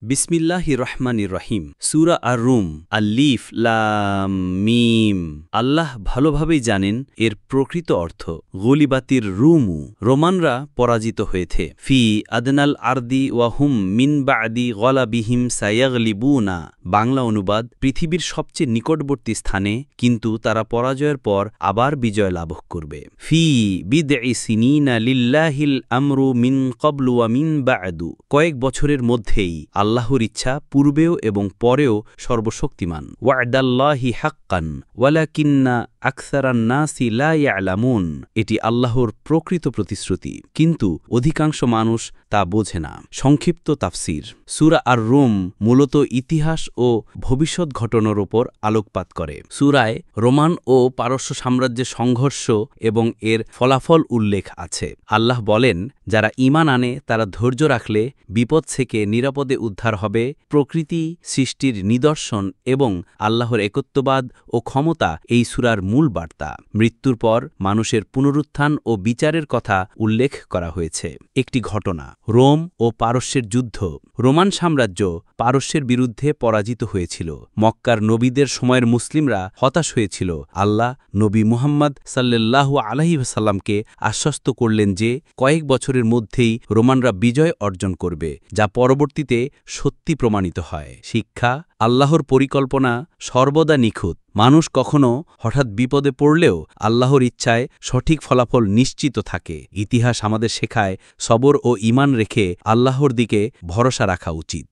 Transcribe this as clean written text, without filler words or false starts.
বিসমিল্লাহির রহমানির রহিম সূরা আর-রুম আলিফ লাম মিম। আল্লাহ ভালোভাবেই জানেন এর প্রকৃত অর্থ। গুলিবাতির রুমু, রোমানরা পরাজিত হয়েছে। ফি আদনাল আরদি ওয়াহুম মিন বাদি গলাবিহিম সায়াগলিবুনা। বাংলা অনুবাদ, পৃথিবীর সবচেয়ে নিকটবর্তী স্থানে, কিন্তু তারা পরাজয়ের পর আবার বিজয় লাভ করবে। ফি বিদঈ সিনিনা লিল্লাহিল আমরু মিন ক্বাবলু ওয়া মিন বা'দু। কয়েক বছরের মধ্যেই আল্লাহর ইচ্ছা পূর্বেও এবং পরেও সর্বশক্তিমান। ওয়া'দাল্লাহি হাক্কান ওয়ালাকিন্না আকসারান নাসি লা ইয়ালামুন। এটি আল্লাহর প্রকৃত প্রতিশ্রুতি, কিন্তু অধিকাংশ মানুষ তা বোঝে না। সংক্ষিপ্ত তাফসির। সূরা আর-রুম মূলত ইতিহাস ও ভবিষ্যৎ ঘটনার ওপর আলোকপাত করে। সূরায় রোমান ও পারস্য সাম্রাজ্যের সংঘর্ষ এবং এর ফলাফল উল্লেখ আছে। আল্লাহ বলেন, যারা ঈমান আনে তারা ধৈর্য রাখলে বিপদ থেকে নিরাপদে উদ্ধার হবে। প্রকৃতি সৃষ্টির নিদর্শন এবং আল্লাহর একত্ববাদ ও ক্ষমতা এই সূরার মূল বার্তা। মৃত্যুর পর মানুষের পুনরুত্থান ও বিচারের কথা উল্লেখ করা হয়েছে। একটি ঘটনা, রোম ও পারস্যের যুদ্ধ। রোমান সাম্রাজ্য পারস্যের বিরুদ্ধে পরাজিত হয়েছিল। মক্কার নবীদের সময়ের মুসলিমরা হতাশ হয়েছিল। আল্লাহ নবী মুহাম্মদ সাল্লাল্লাহু আলাইহি ওয়াসাল্লামকে আশ্বস্ত করলেন যে কয়েক বছরের মধ্যেই রোমানরা বিজয় অর্জন করবে, যা পরবর্তীতে সত্যি প্রমাণিত হয়। শিক্ষা: আল্লাহর পরিকল্পনা সর্বদা নিখুঁত। মানুষ কখনো হঠাৎ বিপদে পড়লেও আল্লাহর ইচ্ছায় সঠিক ফলাফল নিশ্চিত থাকে। ইতিহাস আমাদের শেখায়, সবর ও ঈমান রেখে আল্লাহর দিকে ভরসা রাখা উচিত।